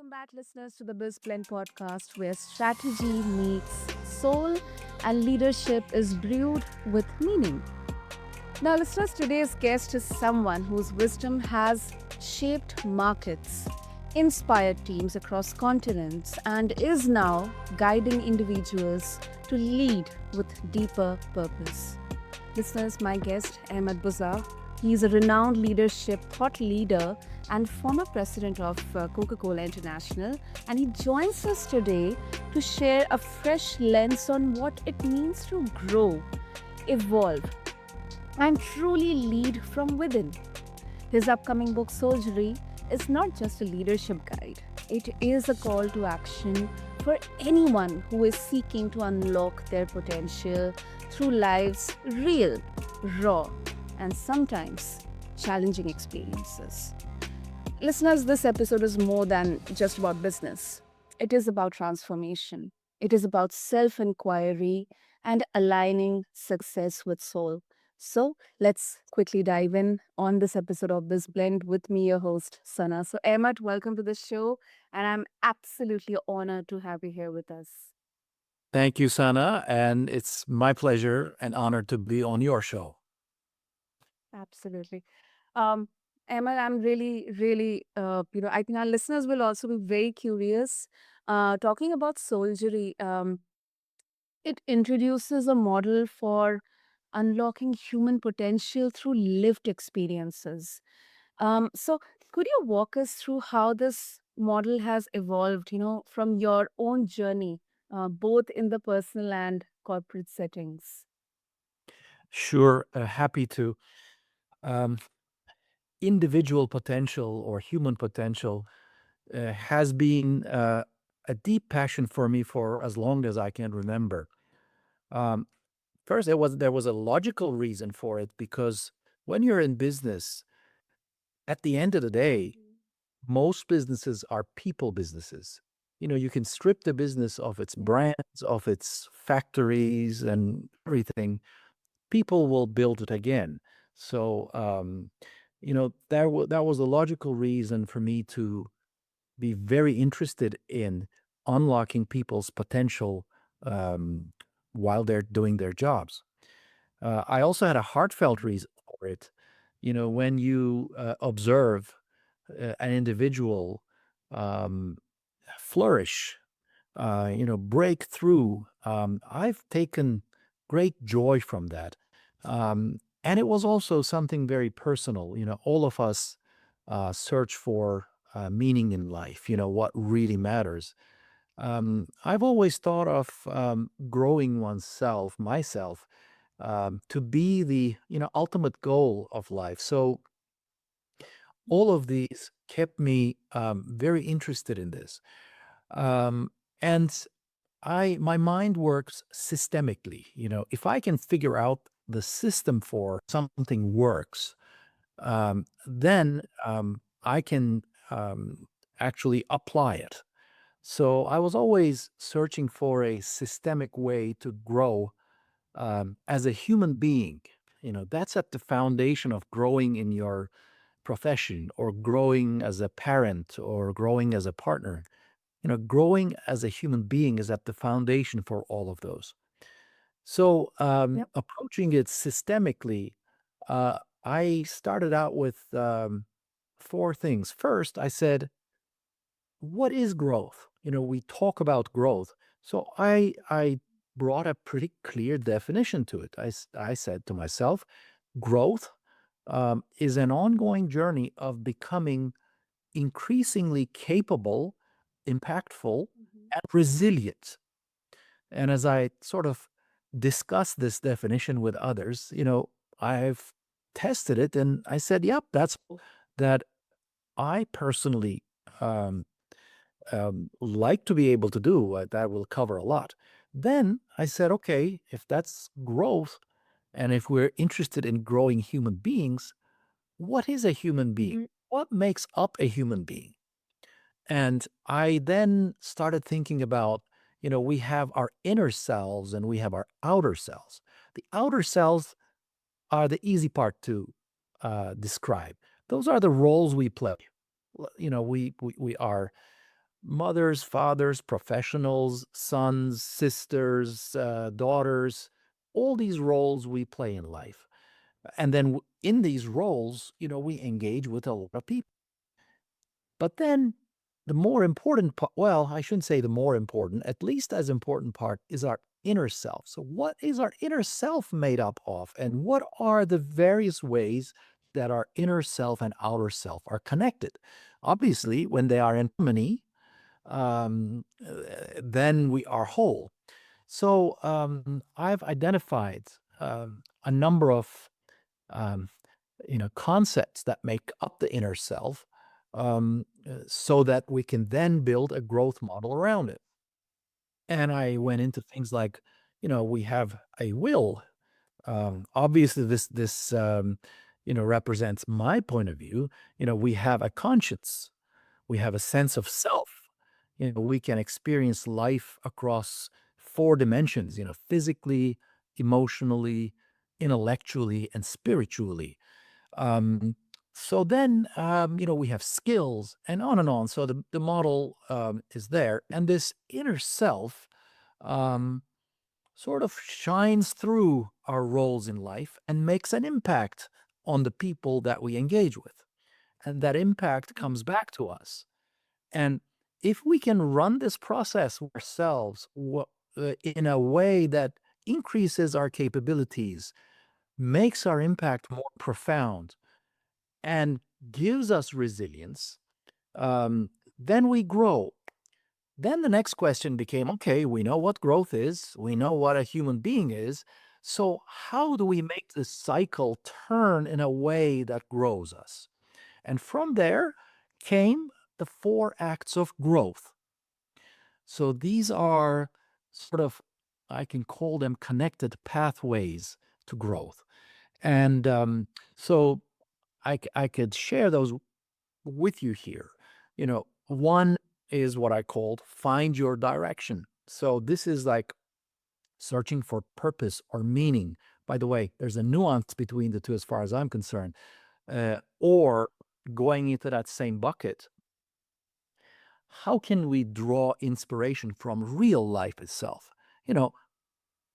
back, listeners, to the BizBlend podcast, where strategy meets soul and leadership is brewed with meaning. Now, listeners, today's guest is someone whose wisdom has shaped markets, inspired teams across continents, and is now guiding individuals to lead with deeper purpose. Listeners, my guest, Ahmet Bozer, he is a renowned leadership thought leader and former president of Coca-Cola International, and he joins us today to share a fresh lens on what it means to grow, evolve, and truly lead from within. His upcoming book, Soulgery, is not just a leadership guide, it is a call to action for anyone who is seeking to unlock their potential through life's real, raw, and sometimes challenging experiences. Listeners, this episode is more than just about business. It is about transformation. It is about self inquiry and aligning success with soul. So let's quickly dive in on this episode of BizBlend with me, your host, Sana. So, Ahmed, welcome to the show, and I'm absolutely honored to have you here with us. Thank you, Sana, and it's my pleasure and honor to be on your show. Absolutely. Um, Emma, I'm really, I think our listeners will also be very curious. Talking about Soulgery, it introduces a model for unlocking human potential through lived experiences. So, could you walk us through how this model has evolved, from your own journey, both in the personal and corporate settings? Sure, happy to. Um, Individual potential or human potential has been a deep passion for me for as long as I can remember. Um, First, there was a logical reason for it because when you're in business, at the end of the day, most businesses are people businesses. You can strip the business of its Yeah. brands, of its factories, and everything. People will build it again. So, that was a logical reason for me to be very interested in unlocking people's potential um, while they're doing their jobs. I also had a heartfelt reason for it. When you observe an individual um, flourish, break through. I've taken great joy from that. And it was also something very personal. All of us search for meaning in life, what really matters. I've always thought of growing myself, to be the, ultimate goal of life. So all of these kept me very interested in this. Um, and my mind works systemically. If I can figure out the system for something works, then I can actually apply it. So I was always searching for a systemic way to grow as a human being. That's at the foundation of growing in your profession or growing as a parent or growing as a partner. Growing as a human being is at the foundation for all of those. So, Yep. approaching it systemically, I started out with four things. First, I said, "What is growth?" We talk about growth, so I brought a pretty clear definition to it. I said to myself, "Growth is an ongoing journey of becoming increasingly capable, impactful, Mhm. and resilient." And as I sort of discuss this definition with others, I've tested it and I said, yep, that's that I personally um, like to be able to do. That will cover a lot. Then I said, okay, if that's growth and if we're interested in growing human beings, what is a human being? Mhm. What makes up a human being? And I then started thinking about, we have our inner selves and we have our outer selves. The outer selves are the easy part to describe. Those are the roles we play. We are mothers, fathers, professionals, sons, sisters, daughters, all these roles we play in life. And then in these roles, we engage with a lot of people. But then the more important part, well, I shouldn't say the more important, at least as important part is our inner self. So, what is our inner self made up of? And what are the various ways that our inner self and outer self are connected? Obviously, when they are in harmony, then we are whole. So, I've identified a number of um, concepts that make up the inner self, so that we can then build a growth model around it. And I went into things like, we have a will. Obviously, this represents my point of view. We have a conscience. We have a sense of self. We can experience life across four dimensions. Physically, emotionally, intellectually, and spiritually. um, so then, we have skills and on and on. So the model is there. And this inner self um, sort of shines through our roles in life and makes an impact on the people that we engage with. And that impact comes back to us. And if we can run this process ourselves in a way that increases our capabilities, makes our impact more profound, and gives us resilience, um, then we grow. Then the next question became, okay, we know what growth is, we know what a human being is. So, how do we make this cycle turn in a way that grows us? And from there came the four acts of growth. So, these are sort of, I can call them connected pathways to growth. And so, I could share those with you here. One is what I called find your direction. So this is like searching for purpose or meaning. By the way, there's a nuance between the two as far as I'm concerned. Or going into that same bucket, how can we draw inspiration from real life itself? You know,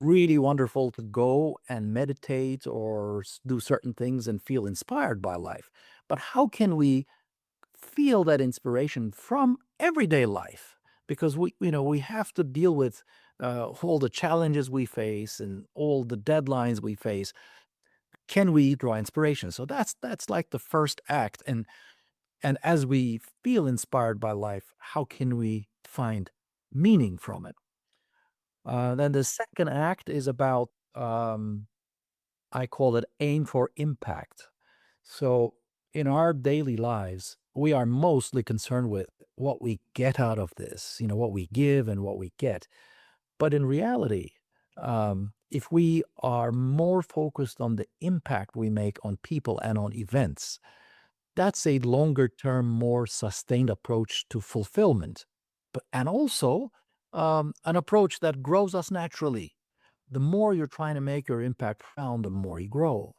really wonderful to go and meditate or do certain things and feel inspired by life. But how can we feel that inspiration from everyday life? Because we have to deal with all the challenges we face and all the deadlines we face. Can we draw inspiration? So that's like the first act. And as we feel inspired by life, how can we find meaning from it? Then the second act is about, I call it aim for impact. So in our daily lives, we are mostly concerned with what we get out of this, what we give and what we get. But in reality, if we are more focused on the impact we make on people and on events, that's a longer term, more sustained approach to fulfillment. And also an approach that grows us naturally. The more you're trying to make your impact profound, the more you grow.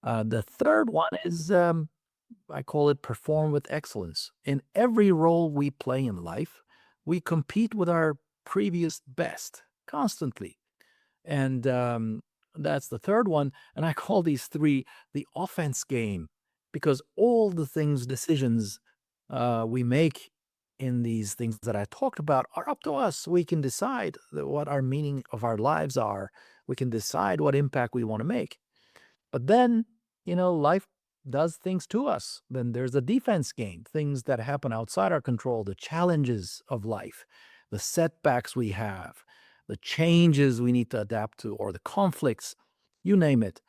The third one is, I call it perform with excellence. In every role we play in life, we compete with our previous best constantly. And that's the third one. And I call these three the offense game, because all the things, decisions we make in these things that I talked about are up to us. We can decide what our meaning of our lives are. We can decide what impact we want to make. But then, life does things to us. Then there's a defense game, things that happen outside our control, the challenges of life, the setbacks we have, the changes we need to adapt to, or the conflicts, you name it.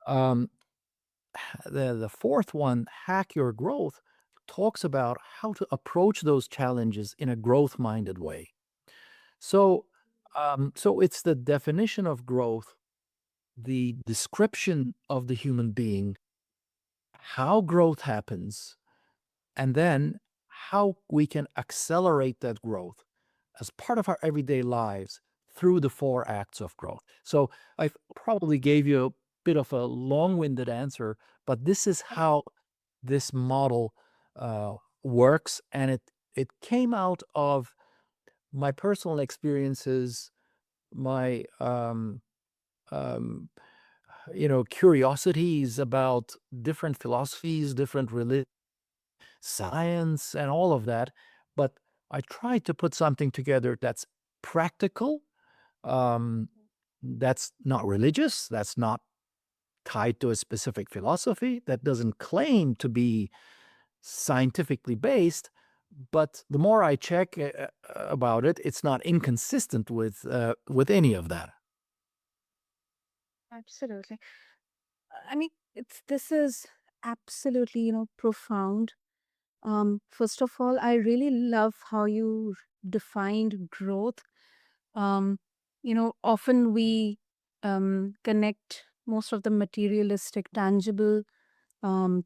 Um, the fourth one, Hack Your Growth, talks about how to approach those challenges in a growth minded way. So, so it's the definition of growth, the description of the human being, how growth happens, and then how we can accelerate that growth as part of our everyday lives through the four acts of growth. So I probably gave you a bit of a long-winded answer, but this is how this model works, and it it came out of my personal experiences, my um, curiosities about different philosophies, different religions, science, and all of that. But I tried to put something together that's practical, um, that's not religious, that's not tied to a specific philosophy, that doesn't claim to be scientifically based. But the more I check about it, it's not inconsistent with any of that. Absolutely. I mean, it's this is absolutely, profound. First of all, I really love how you defined growth. Often we connect most of the materialistic, tangible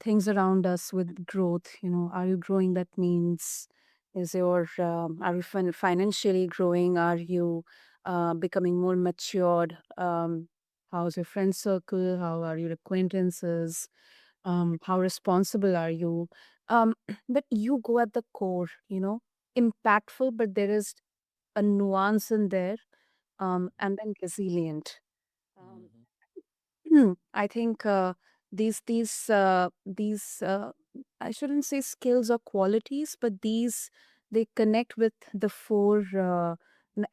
things around us with growth. Are you growing? That means are you financially growing? Are you becoming more matured? How's your friend circle? How are your acquaintances? How responsible are you? Um, but you go at the core, impactful, but there is a nuance in there, and then resilient. Um, Mhm. I think these I shouldn't say skills or qualities, but these they connect with the four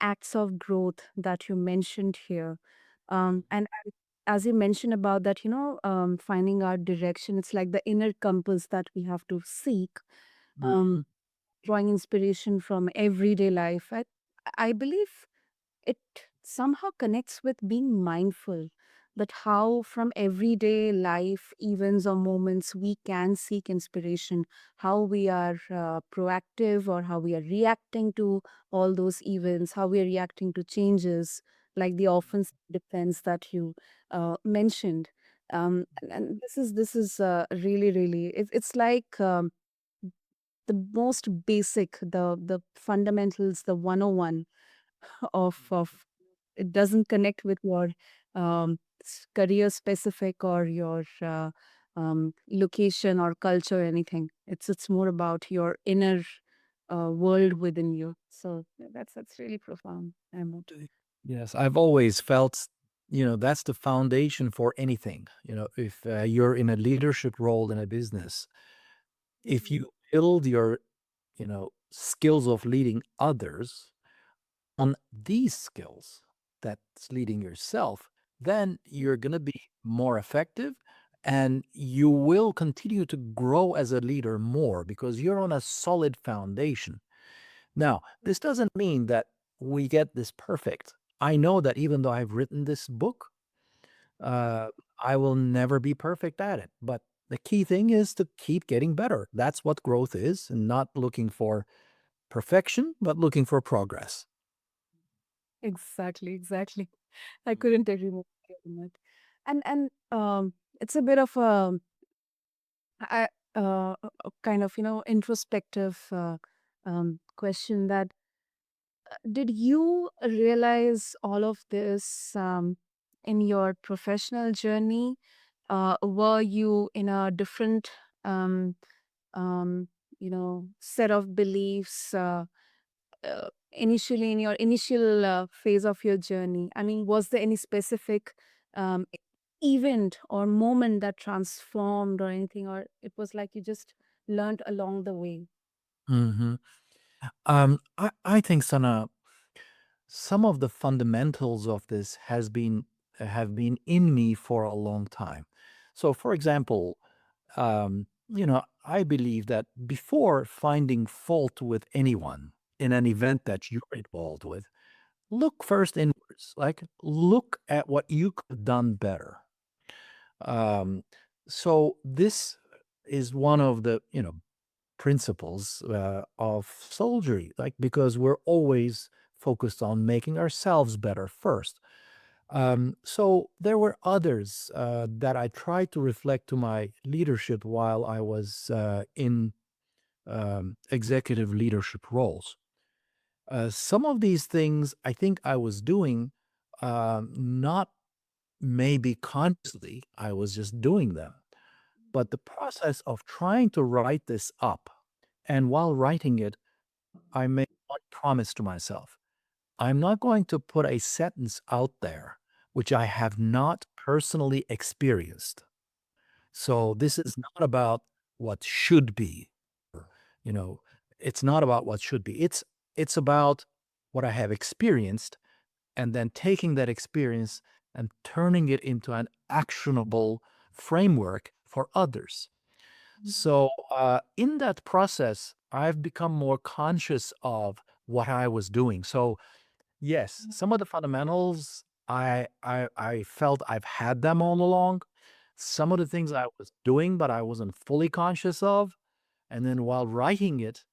acts of growth that you mentioned here. And as you mentioned about that, finding our direction, it's like the inner compass that we have to seek. Um, Mhm. Drawing inspiration from everyday life. I believe it somehow connects with being mindful that how from everyday life events or moments we can seek inspiration, how we are proactive or how we are reacting to all those events, how we are reacting to changes like the offensive defense that you mentioned. And this is really it's like the most basic, the fundamentals, the 101 of it doesn't connect with your career specific or your location or culture or anything. It's more about your inner world within you. So that's really profound, Ahmed. Yes, I've always felt, that's the foundation for anything. If you're in a leadership role in a business, if Mhm. you build your, skills of leading others on these skills that's leading yourself, then you're going to be more effective and you will continue to grow as a leader more because you're on a solid foundation. Now, this doesn't mean that we get this perfect. I know that even though I've written this book, uh, I will never be perfect at it. But the key thing is to keep getting better. That's what growth is, and not looking for perfection, but looking for progress. Exactly. I couldn't agree more, Ahmed. And it's a bit of a, a kind of introspective question that did you realize all of this in your professional journey? Were you in a different, um, set of beliefs initially in your initial phase of your journey? I mean, was there any specific event or moment that transformed or anything, or it was like you just learned along the way? Mhm. I think, Sana, some of the fundamentals of this have been in me for a long time. So, for example, I believe that before finding fault with anyone in an event that you're involved with, look first inwards. Like, look at what you could have done better. Um, so this is one of the principles of soldiery, like because we're always focused on making ourselves better first. So there were others that I tried to reflect to my leadership while I was in executive leadership roles. Some of these things I think I was doing not maybe consciously, I was just doing them. But the process of trying to write this up, and while writing it, I made one promise to myself. I'm not going to put a sentence out there which I have not personally experienced. So this is not about what should be. You know, it's not about what should be. It's about what I have experienced and then taking that experience and turning it into an actionable framework for others. So, in that process, I've become more conscious of what I was doing. So, yes, some of the fundamentals I felt I've had them all along. Some of the things I was doing, but I wasn't fully conscious of. And then while writing it,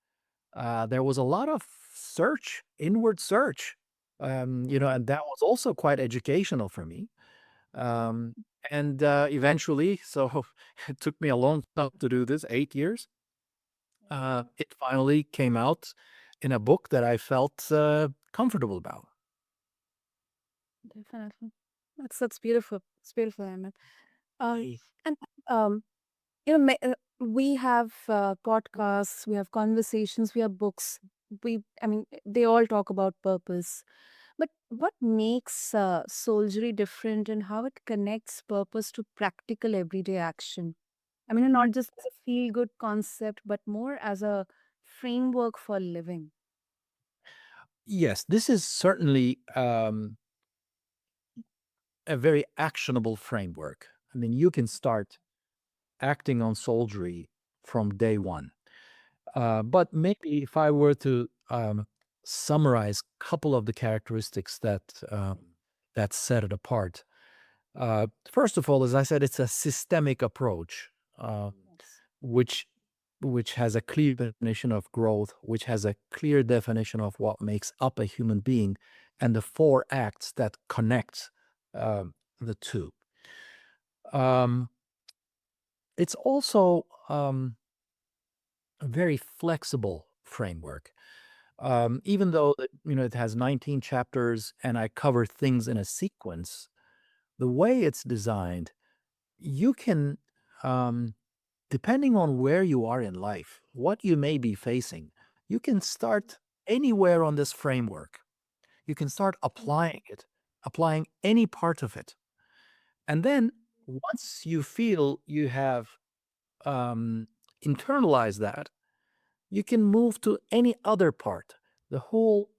there was a lot of search, inward search, and that was also quite educational for me. Um, and eventually, so it took me a long time to do this, 8 years. It finally came out in a book that I felt comfortable about. Definitely. That's beautiful. It's beautiful, Ahmed. Uh, Hey. and um, we have podcasts, we have conversations, we have books. I mean, they all talk about purpose. But what makes Soulgery different and how it connects purpose to practical everyday action? I mean, not just as a feel good concept, but more as a framework for living. Yes, this is certainly a very actionable framework. I mean, you can start acting on Soulgery from day one. But maybe if I were to summarize a couple of the characteristics that set it apart. First of all, as I said, it's a systemic approach, Yes. which which has a clear definition of growth, which has a clear definition of what makes up a human being, and the four acts that connect the two. Um, it's also a very flexible framework. Even though it has 19 chapters and I cover things in a sequence, the way it's designed, you can, um, depending on where you are in life, what you may be facing, you can start anywhere on this framework. You can start applying it, applying any part of it. And then once you feel you have um, internalized that, you can move to any other part. The whole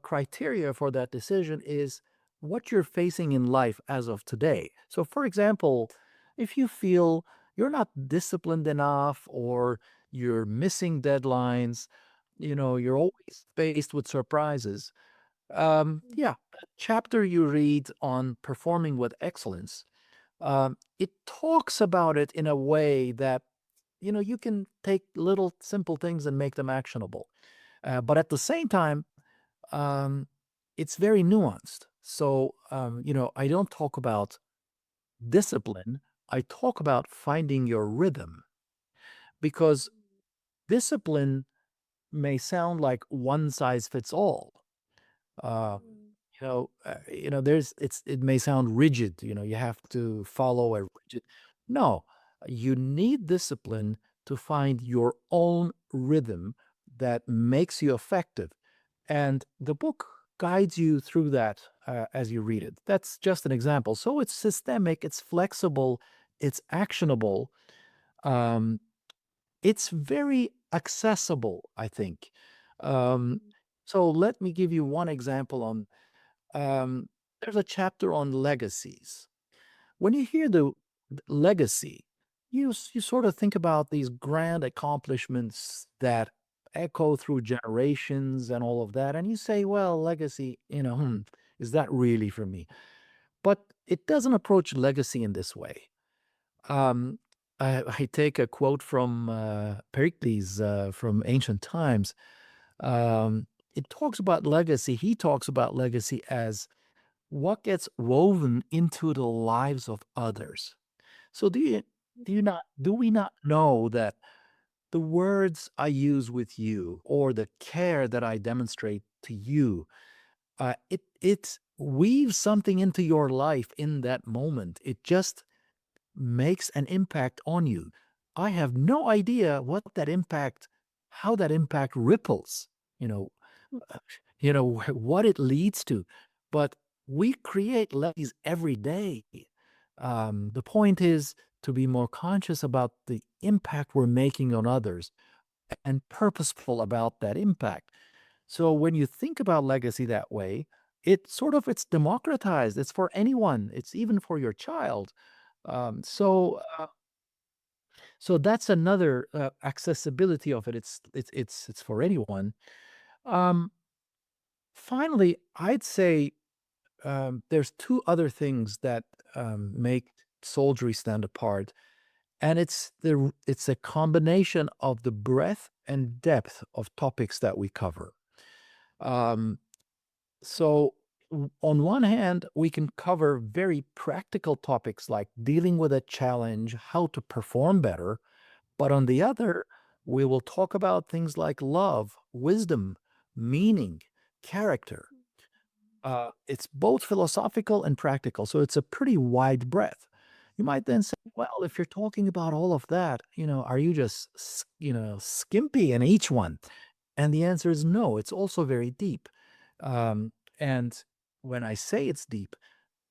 criteria for that decision is what you're facing in life as of today. So, for example, if you feel you're not disciplined enough or you're missing deadlines, you're always faced with surprises. Yeah, that chapter you read on performing with excellence, it talks about it in a way that you can take little simple things and make them actionable. But at the same time, um, it's very nuanced. So, I don't talk about discipline. I talk about finding your rhythm because discipline may sound like one size fits all. Uh, it may sound rigid. You have to follow a rigid. No, you need discipline to find your own rhythm that makes you effective. And the book guides you through that as you read it. That's just an example. So it's systemic, it's flexible, it's actionable. Um, it's very accessible, I think. Um, so let me give you one example on um, there's a chapter on legacies. When you hear the legacy, you sort of think about these grand accomplishments that echo through generations and all of that, and you say, "Well, legacy, is that really for me?" But it doesn't approach legacy in this way. Um, I take a quote from Pericles from ancient times. It talks about legacy. He talks about legacy as what gets woven into the lives of others. So do we not know that the words I use with you or the care that I demonstrate to you, it weaves something into your life in that moment. It just makes an impact on you. I have no idea how that impact ripples. you know, uh, what it leads to. But we create legacies every day. The point is to be more conscious about the impact we're making on others and purposeful about that impact. So when you think about legacy that way, it's democratized. It's for anyone. It's even for your child. Um, so uh, so that's another accessibility of it. It's for anyone. Um, Finally, I'd say there's two other things that make Soulgery stand apart, and it's a combination of the breadth and depth of topics that we cover. Um, so, on one hand, we can cover very practical topics like dealing with a challenge, how to perform better. But on the other, we will talk about things like love, wisdom, meaning, character. It's both philosophical and practical, so it's a pretty wide breadth. You might then say, well, if you're talking about all of that, are you just, skimpy in each one? And the answer is no, it's also very deep. Um, and when I say it's deep,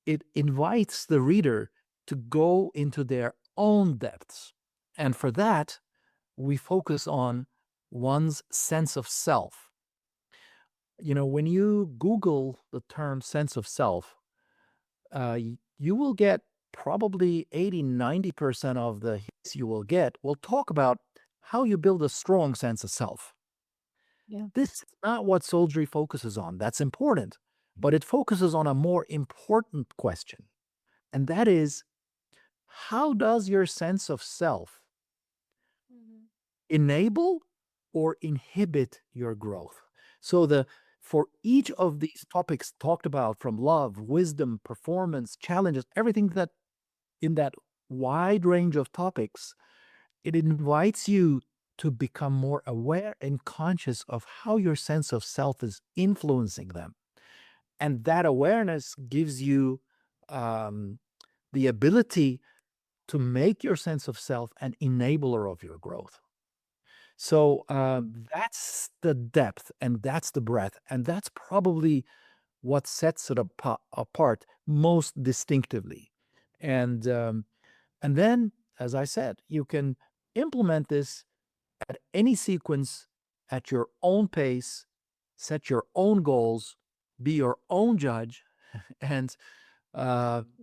it invites the reader to go into their own depths. And for that, we focus on one's sense of self. When you Google the term sense of self, you will get probably 80-90% of the hits you will get will talk about how you build a strong sense of self. Yeah. This is not what Soulgery focuses on. That's important, but it focuses on a more important question. And that is, how does your sense of self Mhm. enable or inhibit your growth? So for each of these topics talked about, from love, wisdom, performance, challenges, everything that in that wide range of topics, it invites you to become more aware and conscious of how your sense of self is influencing them. And that awareness gives you um, the ability to make your sense of self an enabler of your growth. So that's the depth and that's the breadth. And that's probably what sets it apart most distinctively. And and then, as I said, you can implement this at any sequence at your own pace, set your own goals, be your own judge, and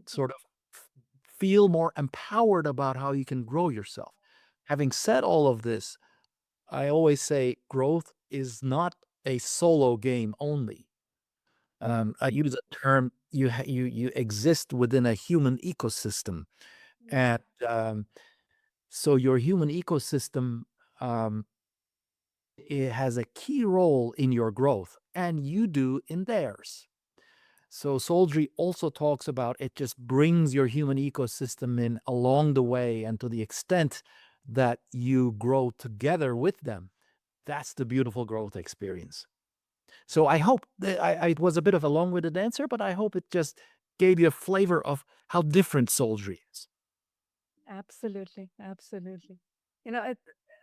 sort of feel more empowered about how you can grow yourself. Having said all of this, I always say growth is not a solo game only. I use a term, you exist within a human ecosystem. And so your human ecosystem, um, it has a key role in your growth, and you do in theirs. So Soulgery also talks about it just brings your human ecosystem in along the way, and to the extent that you grow together with them, that's the beautiful growth experience. So I hope that it was a bit of a long-winded answer, but I hope it just gave you a flavor of how different Soulgery is. Absolutely, absolutely.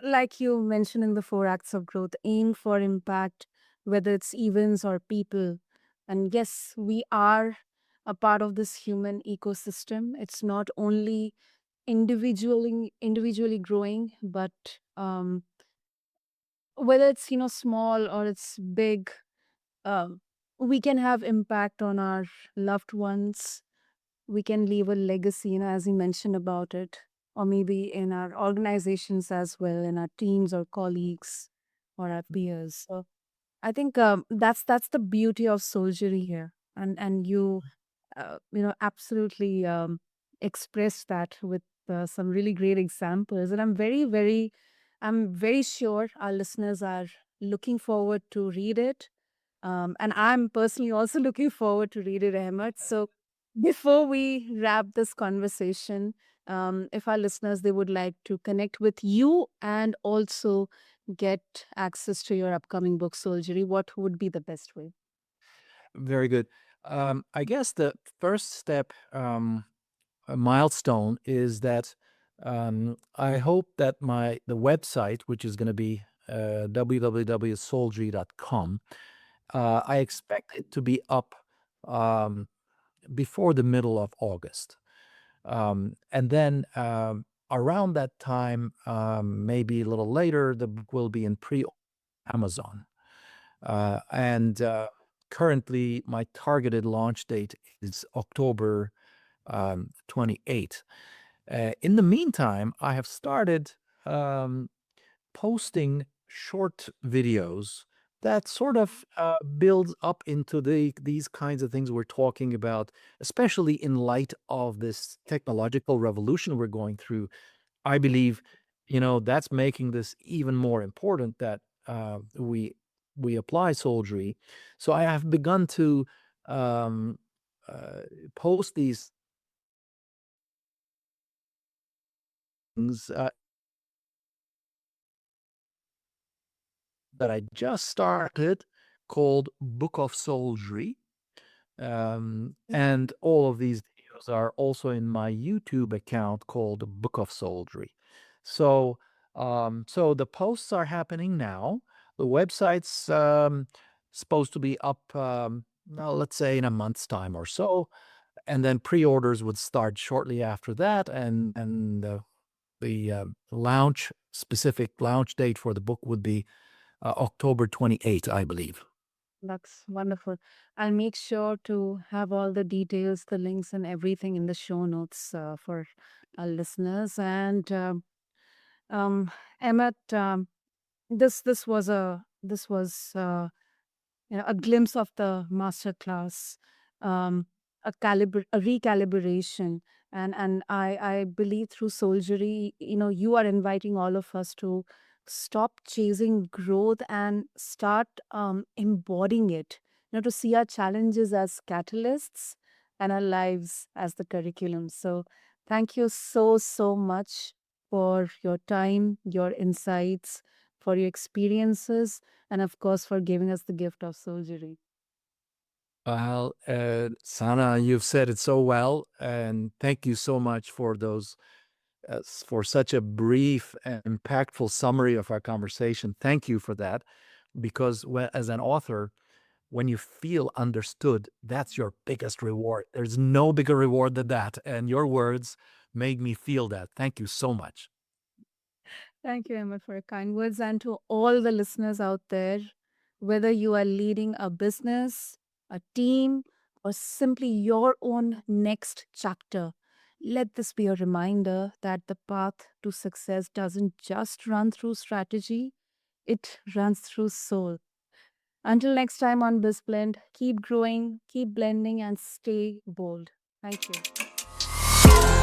Like you mentioned in the four acts of growth, aim for impact, whether it's events or people. And yes, we are a part of this human ecosystem. It's not only individually growing, but whether it's small or it's big, um, we can have impact on our loved ones. We can leave a legacy, as you mentioned about it, or maybe in our organizations as well, in our teams or colleagues or our peers. So I think that's the beauty of soldiery here, and you absolutely expressed that with some really great examples, and I'm very sure our listeners are looking forward to read it, and I'm personally also looking forward to read it, Ahmed. So before we wrap this conversation, if our listeners they would like to connect with you and also get access to your upcoming book, Soulgery, what would be the best way? Very good. I guess the first step, a milestone, is that I hope that the website, which is going to be www.soulgery.com. I expect it to be up um, before the middle of August. And then around that time, maybe a little later, the book will be in pre Amazon. And currently, my targeted launch date is October 28th. In the meantime, I have started um, posting short videos that sort of builds up into these kinds of things we're talking about, especially in light of this technological revolution we're going through. I believe, that's making this even more important that we apply Soulgery. So I have begun to um, uh, post these things that I just started called Book of Soulgery. And all of these videos are also in my YouTube account called Book of Soulgery. So the posts are happening now. The website's supposed to be up, well, let's say in a month's time or so, and then pre-orders would start shortly after that, and the specific launch date for the book would be October 28th, I believe. That's wonderful. I'll make sure to have all the details, the links, and everything in the show notes for our listeners. And um, Emmett, this was a glimpse of the master class, a recalibration, and I believe through Soulgery, you are inviting all of us to stop chasing growth and start embodying it. To see our challenges as catalysts and our lives as the curriculum. So, thank you so much for your time, your insights, for your experiences, and of course for giving us the gift of Soulgery. Well, Sana, you've said it so well, and thank you so much for for such a brief and impactful summary of our conversation. Thank you for that, because as an author, when you feel understood, that's your biggest reward. There's no bigger reward than that, and your words made me feel that. Thank you so much. Thank you, Emma, for your kind words. And to all the listeners out there, whether you are leading a business, a team, or simply your own next chapter, let this be a reminder that the path to success doesn't just run through strategy, it runs through soul. Until next time on BizBlend, keep growing, keep blending, and stay bold. Thank you.